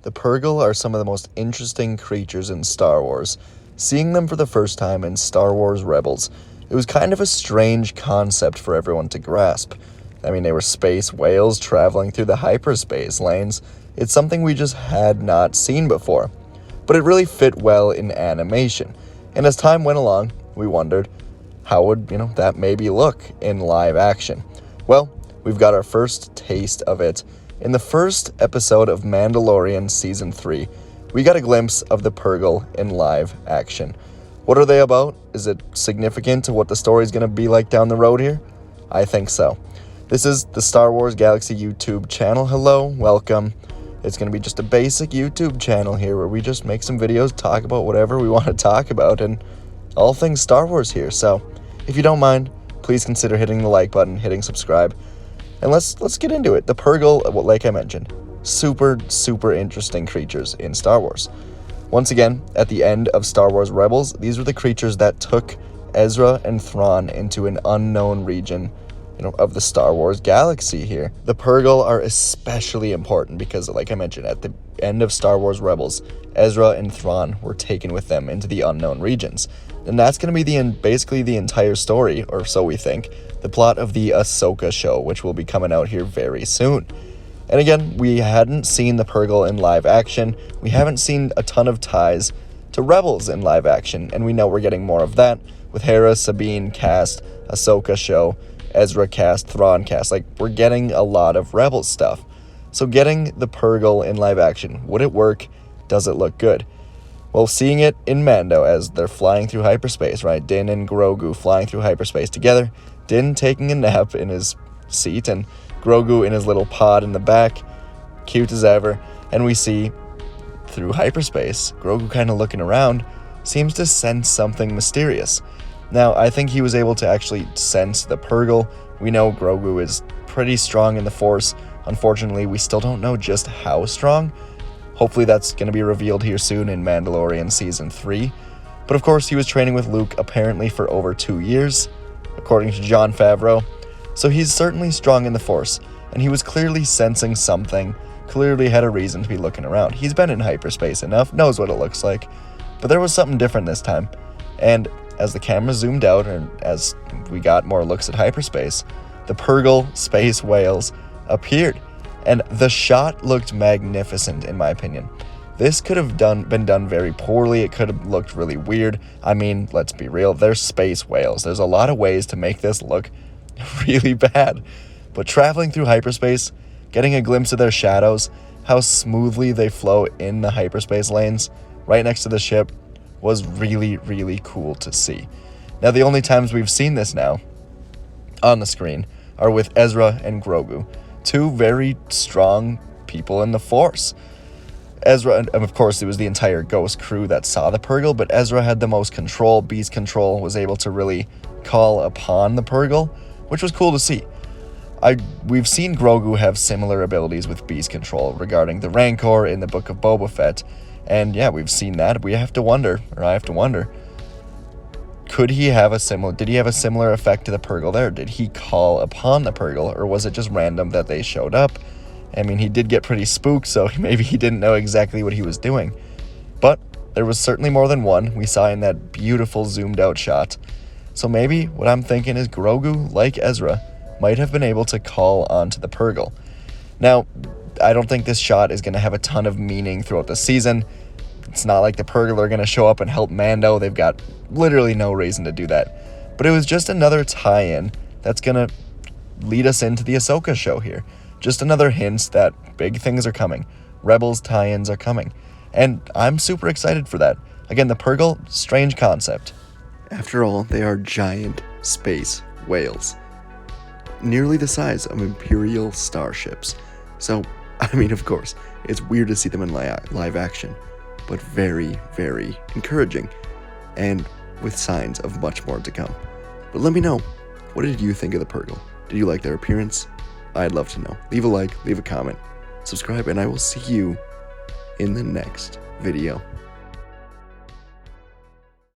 The Purrgil are some of the most interesting creatures in Star Wars. Seeing them for the first time in Star Wars Rebels, it was kind of a strange concept for everyone to grasp. I mean, they were space whales traveling through the hyperspace lanes. It's something we just had not seen before. But it really fit well in animation. And as time went along, we wondered, how would, that maybe look in live action? Well, we've got our first taste of it. In the first episode of Mandalorian Season 3, we got a glimpse of the Purrgil in live action. What are they about? Is it significant to what the story's going to be like down the road here? I think so. This is the Star Wars Galaxy YouTube channel. Hello, welcome. It's going to be just a basic YouTube channel here where we just make some videos, talk about whatever we want to talk about, and all things Star Wars here. So, if you don't mind, please consider hitting the like button, hitting subscribe, and let's get into it. The Purrgil, like I mentioned, super interesting creatures in Star Wars. Once again, at the end of Star Wars Rebels, these were the creatures that took Ezra and Thrawn into an unknown region, of the Star Wars galaxy here. The Purrgil are especially important because, like I mentioned, at the end of Star Wars Rebels, Ezra and Thrawn were taken with them into the unknown regions. And that's going to be basically the entire story, or so we think, the plot of the Ahsoka show, which will be coming out here very soon. And again, we hadn't seen the Purrgil in live action. We haven't seen a ton of ties to Rebels in live action, and we know we're getting more of that with Hera, Sabine cast, Ahsoka show, Ezra cast, Thrawn cast. Like, we're getting a lot of Rebels stuff. So getting the Purrgil in live action, would it work? Does it look good? Well, seeing it in Mando as they're flying through hyperspace, right? Din and Grogu flying through hyperspace together. Din taking a nap in his seat and Grogu in his little pod in the back. Cute as ever. And we see, through hyperspace, Grogu kind of looking around, seems to sense something mysterious. Now, I think he was able to actually sense the Purrgil. We know Grogu is pretty strong in the Force. Unfortunately, we still don't know just how strong. Hopefully that's going to be revealed here soon in Mandalorian Season 3. But of course, he was training with Luke apparently for over 2 years, according to Jon Favreau. So he's certainly strong in the Force, and he was clearly sensing something, clearly had a reason to be looking around. He's been in hyperspace enough, knows what it looks like. But there was something different this time. And as the camera zoomed out, and as we got more looks at hyperspace, the Purrgil space whales appeared. And the shot looked magnificent, in my opinion. This could have been done very poorly. It could have looked really weird. I mean, let's be real, they're space whales. There's a lot of ways to make this look really bad. But traveling through hyperspace, getting a glimpse of their shadows, how smoothly they flow in the hyperspace lanes right next to the ship, was really cool to see. Now, the only times we've seen this now on the screen are with Ezra and Grogu, two very strong people in the Force. Ezra, and of course, it was the entire Ghost crew that saw the Purrgil, but Ezra had the most control. Beast Control was able to really call upon the Purrgil, which was cool to see. We've seen Grogu have similar abilities with Beast Control regarding the Rancor in the Book of Boba Fett. And yeah, we've seen that. I have to wonder, did he have a similar effect to the Purrgil there? Did he call upon the Purrgil, or was it just random that they showed up? I mean, he did get pretty spooked, so maybe he didn't know exactly what he was doing. But there was certainly more than one we saw in that beautiful zoomed out shot. So maybe what I'm thinking is Grogu, like Ezra, might have been able to call onto the Purrgil. Now, I don't think this shot is going to have a ton of meaning throughout the season. It's not like the Purrgil are going to show up and help Mando. They've got literally no reason to do that. But it was just another tie-in that's going to lead us into the Ahsoka show here. Just another hint that big things are coming. Rebels tie-ins are coming. And I'm super excited for that. Again, the Purrgil, strange concept. After all, they are giant space whales, nearly the size of Imperial starships. So, I mean, of course, it's weird to see them in live action, but very encouraging, and with signs of much more to come. But let me know, what did you think of the Purrgil? Did you like their appearance? I'd love to know. Leave a like, leave a comment, subscribe, and I will see you in the next video.